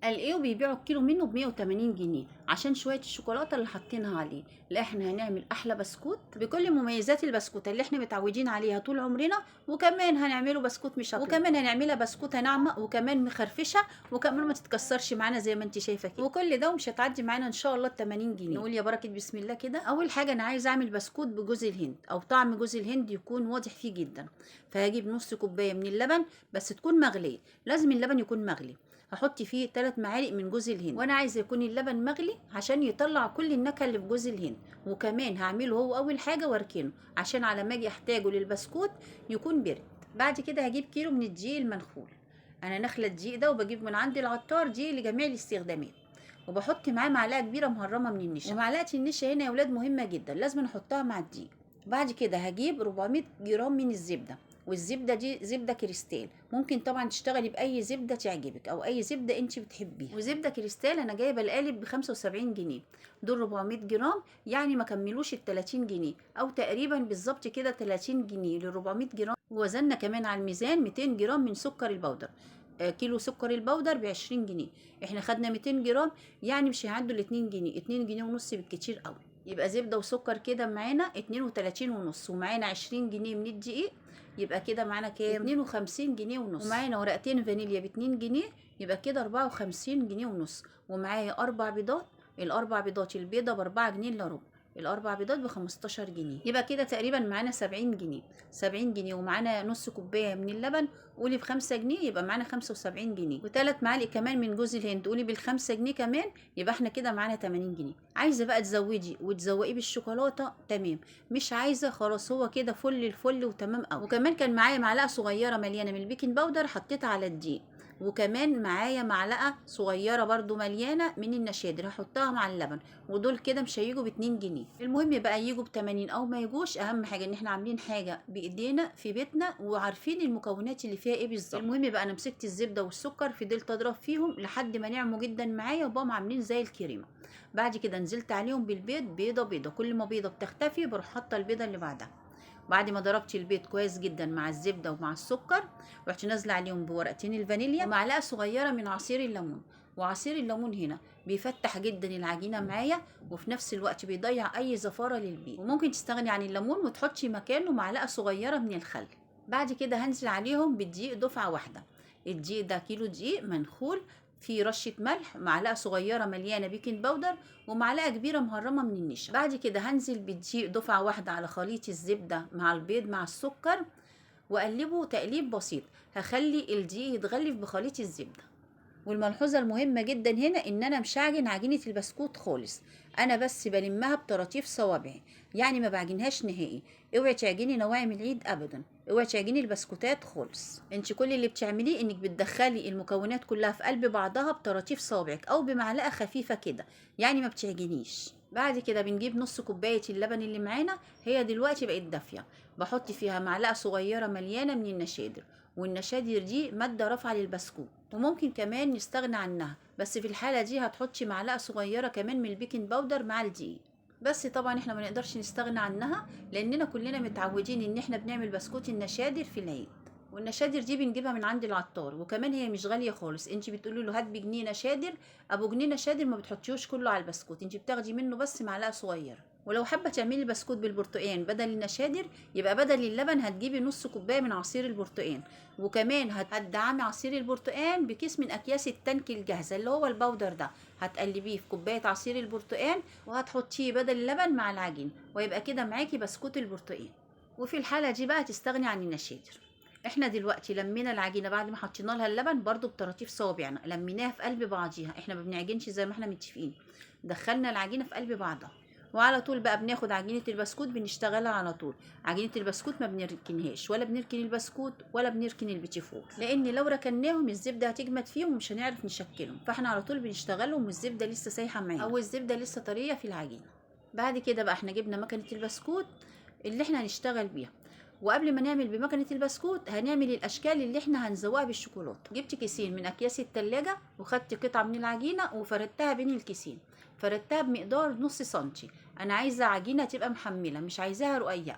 قال ايه وبيبيعوا الكيلو منه ب180 جنيه عشان شويه الشوكولاته اللي حاطينها عليه. لا احنا هنعمل احلى بسكوت بكل مميزات البسكوته اللي احنا متعودين عليها طول عمرنا، وكمان هنعمله بسكوت مشكل، وكمان هنعملها بسكوته ناعمه وكمان مخرفشه، وكمان ما تتكسرش معانا زي ما انت شايفه كده، وكل ده ومش هتعدي معانا ان شاء الله 80 جنيه. نقول يا بركه بسم الله كده. اول حاجه انا عايزه اعمل بسكوت بجوز الهند او طعم جوز الهند يكون واضح فيه جدا، فهجيب نص كوبايه من اللبن بس تكون مغليه، لازم اللبن يكون مغلي. هحط فيه 3 معالق من جوز الهند، وانا عايزه يكون اللبن مغلي عشان يطلع كل النكهه اللي في جوز الهند. وكمان هعمله هو اول حاجه واركنه عشان على ما اجي احتاجه للبسكوت يكون برد. بعد كده هجيب كيلو من الدقيق المنخول. انا نخله الدقيق ده وبجيب من عند العطار دقيق لجميع الاستخدامات، وبحط معاه معلقه كبيره مهرمه من النشا. ومعلقه النشا هنا يا ولاد مهمه جدا، لازم نحطها مع الدقيق. بعد كده هجيب 400 جرام من الزبده، والزبده دي زبده كريستال، ممكن طبعا تشتغلي باي زبده تعجبك او اي زبده انت بتحبيها. وزبده كريستال انا جايبه القالب ب 75 جنيه، دول 400 جرام يعني ما كملوش ال 30 جنيه، او تقريبا بالظبط كده 30 جنيه ل 400 جرام. ووزننا كمان على الميزان 200 جرام من سكر البودر. كيلو سكر البودر ب 20 جنيه، احنا خدنا 200 جرام يعني مش هيعدوا ال 2 جنيه، 2 جنيه ونص بالكتير قوي. يبقى زبده وسكر كده معانا 32 ونص، ومعانا 20 جنيه من الدقيق، يبقى كده معانا كام؟ 52 جنيه ونص. ومعانا ورقتين فانيليا ب 2 جنيه، يبقى كده 54 جنيه ونص. ومعايا 4 بيضات، الاربع بيضات البيضه ب 4 جنيه الا ربع، الاربع بيضات ب 15 جنيه، يبقى كده تقريبا معانا 70 جنيه. 70 جنيه ومعانا نص كوبايه من اللبن، قولي ب5 جنيه يبقى معانا 75 جنيه، وثلاث معالق كمان من جوز الهند قولي ب5 جنيه كمان، يبقى احنا كده معانا 80 جنيه. عايزه بقى تزودي وتزوقيه بالشوكولاته تمام، مش عايزه خلاص هو كده فل الفل وتمام قوي. وكمان كان معايا معلقه صغيره مليانه من البيكنج باودر حطيتها على الدقيق، وكمان معايا معلقه صغيره برضو مليانه من النشادر هحطها مع اللبن، ودول كده مش هيجوا ب2 جنيه. المهم بقى يجوا ب80 او ما يجوش، اهم حاجه ان احنا عاملين حاجه بايدينا في بيتنا وعارفين المكونات اللي فيها ايه بالظبط. المهم بقى انا مسكت الزبده والسكر فضلت اضرب فيهم لحد ما نعموا جدا معايا وبقوا عاملين زي الكريمه. بعد كده نزلت عليهم بالبيض، بيضه بيضه، كل ما بيضه بتختفي بروح حاطه البيضه اللي بعدها. بعد ما ضربت البيض كويس جدا مع الزبده ومع السكر، رحت نازله عليهم بورقتين الفانيليا ومعلقه صغيره من عصير الليمون. وعصير الليمون هنا بيفتح جدا العجينه معايا، وفي نفس الوقت بيضيع اي زفاره للبيض. وممكن تستغني عن الليمون وتحطي مكانه معلقه صغيره من الخل. بعد كده هنزل عليهم بالدقيق دفعه واحده. الدقيق ده كيلو دقيق منخول، في رشة ملح، معلقة صغيرة مليانة بيكنج باودر، ومعلقة كبيرة مهرمة من النشا. بعد كده هنزل بالدقيق دفعة واحدة على خليط الزبدة مع البيض مع السكر، وأقلبه تقليب بسيط. هخلي الدقيق يتغلف بخليط الزبدة. والملحوظة المهمة جدا هنا ان انا مش هعجن عجينة البسكوت خالص، انا بس بلمها بطراطيف صوابعي، يعني ما بعجنهاش نهائي. اوعي تعجني نواعم العيد ابدا، اوعي تعجني البسكوتات خالص. انت كل اللي بتعمليه انك بتدخلي المكونات كلها في قلب بعضها بطراطيف صوابعك او بمعلقة خفيفة كده، يعني ما بتعجنيش. بعد كده بنجيب نص كوباية اللبن اللي معانا، هي دلوقتي بقت دافية، بحط فيها معلقة صغيرة مليانة من النشادر، والنشادر دي مادة رافعة للبسكوت، وممكن كمان نستغنى عنها، بس في الحالة دي هتحطي معلقة صغيرة كمان من البيكنج باودر مع الدقيق. بس طبعا احنا ما نقدرش نستغنى عنها لاننا كلنا متعودين ان احنا بنعمل بسكوت النشادر في العيد. والنشادر دي بنجيبها من عند العطار، وكمان هي مش غاليه خالص، انت بتقولي له هات بجنيه نشادر، ابو جنيه نشادر ما بتحطيهوش كله على البسكوت، انت بتاخدي منه بس معلقه صغيره. ولو حابه تعملي بسكوت بالبرتقال بدل النشادر، يبقى بدل اللبن هتجيبي نص كوبايه من عصير البرتقال، وكمان هتدعمي عصير البرتقال بكيس من اكياس التانك الجاهزه اللي هو البودر ده، هتقلبيه في كوبايه عصير البرتقال وهتحطيه بدل اللبن مع العجين، ويبقى كده معاكي بسكوت البرتقال. وفي الحاله دي بقى تستغني عن النشادر. احنا دلوقتي لمينا العجينه بعد ما حطينا لها اللبن برضو بطراطيف صوابعنا، لميناها في قلب بعضيها، احنا ما بنعجنش زي ما احنا متفقين، دخلنا العجينه في قلب بعضها. وعلى طول بقى بناخد عجينه البسكوت بنشتغلها على طول. عجينه البسكوت ما بنركنهاش، ولا بنركن البسكوت ولا بنركن البيتي فور، لان لو ركناهم الزبده هتجمد فيهم ومش هنعرف نشكلهم، فاحنا على طول بنشتغلهم والزبده لسه سايحه معانا او الزبده لسه طريه في العجينه. بعد كده بقى احنا جبنا مكنه البسكوت اللي احنا هنشتغل بيها، وقبل ما نعمل بمكنه البسكوت هنعمل الاشكال اللي احنا هنزوقها بالشوكولاته. جبت كيسين من اكياس التلاجة، وخدت قطعه من العجينه وفردتها بين الكيسين، فردتها بمقدار نص سنتي، انا عايزه عجينه تبقى محمله مش عايزاها رقيقه.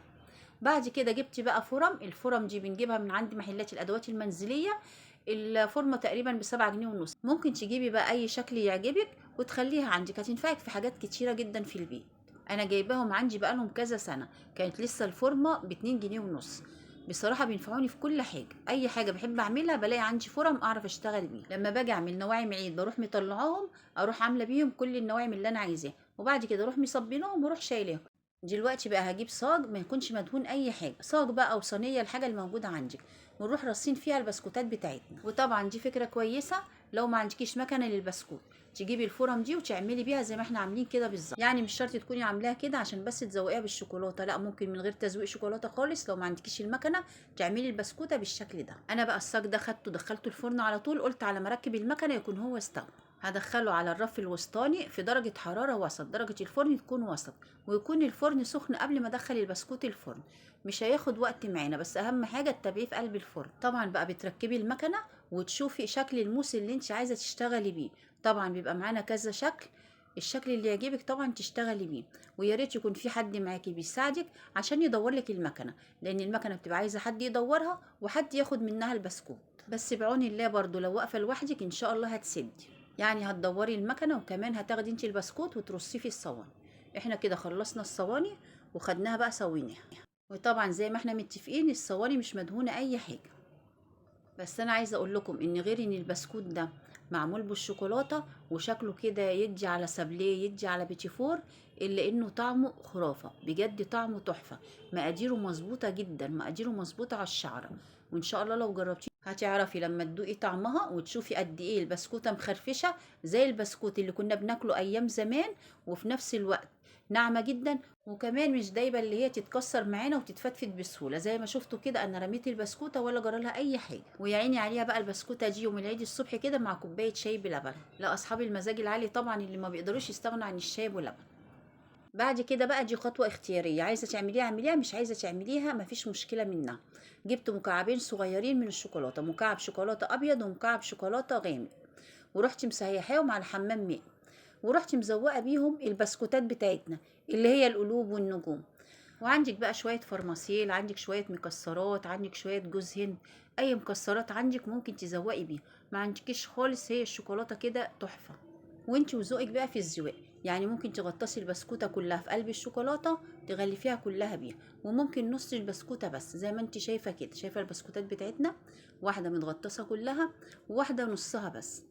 بعد كده جبت بقى فرم، الفرم دي بنجيبها من عند محلات الادوات المنزليه، الفورمه تقريبا ب7 جنيه ونص. ممكن تجيبي بقى اي شكل يعجبك وتخليها عندك، هتنفعك في حاجات كتيره جدا في البيت. انا جايباهم عندي بقالهم كذا سنه، كانت لسه الفورمه ب2 جنيه ونص. بصراحه بينفعوني في كل حاجه، اي حاجه بحب اعملها بلاقي عندي فرم اعرف اشتغل بيها. لما باجي اعمل نواعم عيد بروح مطلعاهم، اروح عامله بيهم كل النواعم اللي انا عايزاها، وبعد كده اروح مصبيناهم واروح شايلاهم. دلوقتي بقى هجيب صاج ما يكونش مدهون اي حاجه، صاج بقى او صينيه، الحاجه الموجوده عندك، ونروح رصين فيها البسكوتات بتاعتنا. وطبعا دي فكره كويسه لو ما عندكيش مكنه للبسكوت، تجيبي الفرم دي وتعملي بيها زي ما احنا عاملين كده بالظبط. يعني مش شرط تكوني عاملاها كده عشان بس تزوقيها بالشوكولاته، لا، ممكن من غير تزويق شوكولاته خالص. لو ما عندكيش المكنه تعملي البسكوته بالشكل ده. انا بقى الصاج ده خدته دخلته الفرن على طول، قلت على ما اركب المكنه يكون هو استوى. هدخله على الرف الوسطاني في درجه حراره وسط، درجه الفرن تكون وسط، ويكون الفرن سخن قبل ما ادخل البسكوت الفرن. مش هياخد وقت معانا، بس اهم حاجه تتابعيه في قلب الفرن. طبعا بقى بتركبي المكنه وتشوفي شكل الموس اللي انت عايزه تشتغلي بيه. طبعا بيبقى معانا كذا شكل، الشكل اللي يعجبك طبعا تشتغلي بيه. ويا ريت يكون في حد معاكي بيساعدك عشان يدور لك المكنه، لان المكنه بتبقى عايزه حد يدورها وحد ياخد منها البسكوت. بس بعون الله برضو لو واقفه لوحدك ان شاء الله هتسدي، يعني هتدوري المكنه وكمان هتاخدي انت البسكوت وترصيه في الصواني. احنا كده خلصنا الصواني وخدناها بقى سويناها. وطبعا زي ما احنا متفقين الصواني مش مدهونه اي حاجه. بس انا عايزه اقول لكم ان غير ان البسكوت ده معمول بالشوكولاته وشكله كده يدي على سابليه يدي على بيتي فور، الا انه طعمه خرافه بجد، طعمه تحفه. مقاديره مظبوطه جدا، مقاديره مظبوطه على الشعره. وان شاء الله لو جربتيه هتعرفي لما تدوقي طعمها وتشوفي قد ايه البسكوته مخرفشه زي البسكوت اللي كنا بناكله ايام زمان، وفي نفس الوقت ناعمه جدا، وكمان مش دايبه اللي هي تتكسر معانا وتتفتفت بسهوله. زي ما شفتوا كده انا رميت البسكوته ولا جرالها اي حاجه. ويا عيني عليها بقى البسكوته دي يوم العيد الصبح كده مع كوبايه شاي بلبن، لا اصحاب المزاج العالي طبعا اللي ما بيقدروش يستغنوا عن الشاي بلبن. بعد كده بقى دي خطوه اختياريه، عايزه تعمليها اعمليها، مش عايزه تعمليها مفيش مشكله منها. جبت مكعبين صغيرين من الشوكولاته، مكعب شوكولاته ابيض ومكعب شوكولاته غامق، ورحت مسيحاهم على حمام ماء، ورحت مزوقه بيهم البسكوتات بتاعتنا اللي هي القلوب والنجوم. وعندك بقى شويه فرماسيل، عندك شويه مكسرات، عندك شويه جوز هند، اي مكسرات عندك ممكن تزوقي بيها. ما عندكيش خالص هي الشوكولاته كده تحفه. وانت وذوقك بقى في الزواق، يعني ممكن تغطسي البسكوته كلها في قلب الشوكولاته تغلفيها كلها بيها، وممكن نص البسكوته بس زي ما انت شايفه كده. شايفه البسكوتات بتاعتنا واحده متغطسه كلها وواحده نصها بس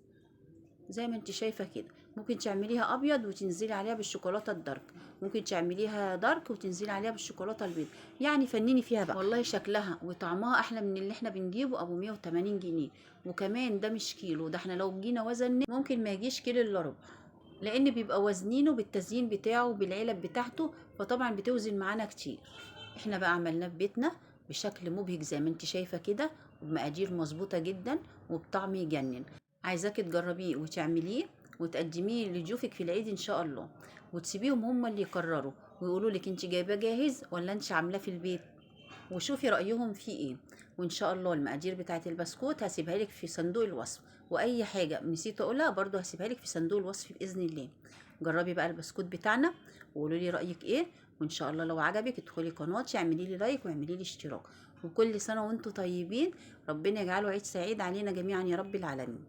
زي ما انت شايفه كده. ممكن تعمليها ابيض وتنزلي عليها بالشوكولاته الدارك، ممكن تعمليها دارك وتنزلي عليها بالشوكولاته البيض، يعني فنيني فيها بقى. والله شكلها وطعمها احلى من اللي احنا بنجيبه ابو 180 جنيه. وكمان ده مش كيلو، ده احنا لو جينا وزن ممكن ما يجيش كيلو الا ربع، لان بيبقى وزنينه بالتزيين بتاعه بالعلب بتاعته، فطبعا بتوزن معانا كتير. احنا بقى عملناه في بيتنا بشكل مبهج زي ما انت شايفه كده، وبمقادير مظبوطه جدا وبطعم يجنن. عايزاكي تجربيه وتعمليه وتقدميه لضيوفك في العيد ان شاء الله، وتسيبيهم هم اللي يقرروا ويقولوا لك انت جايباه جاهز ولا انت عاملاه في البيت، وشوفي رايهم فيه ايه. وان شاء الله المقادير بتاعه البسكوت هسيبها لك في صندوق الوصف، واي حاجه نسيت اقولها برضو هسيبها لك في صندوق الوصف باذن الله. جربي بقى البسكوت بتاعنا وقولوا لي رايك ايه. وان شاء الله لو عجبك ادخلي قناتي اعملي لي لايك واعملي لي اشتراك. وكل سنه وانتم طيبين، ربنا يجعله عيد سعيد علينا جميعا يا رب العالمين.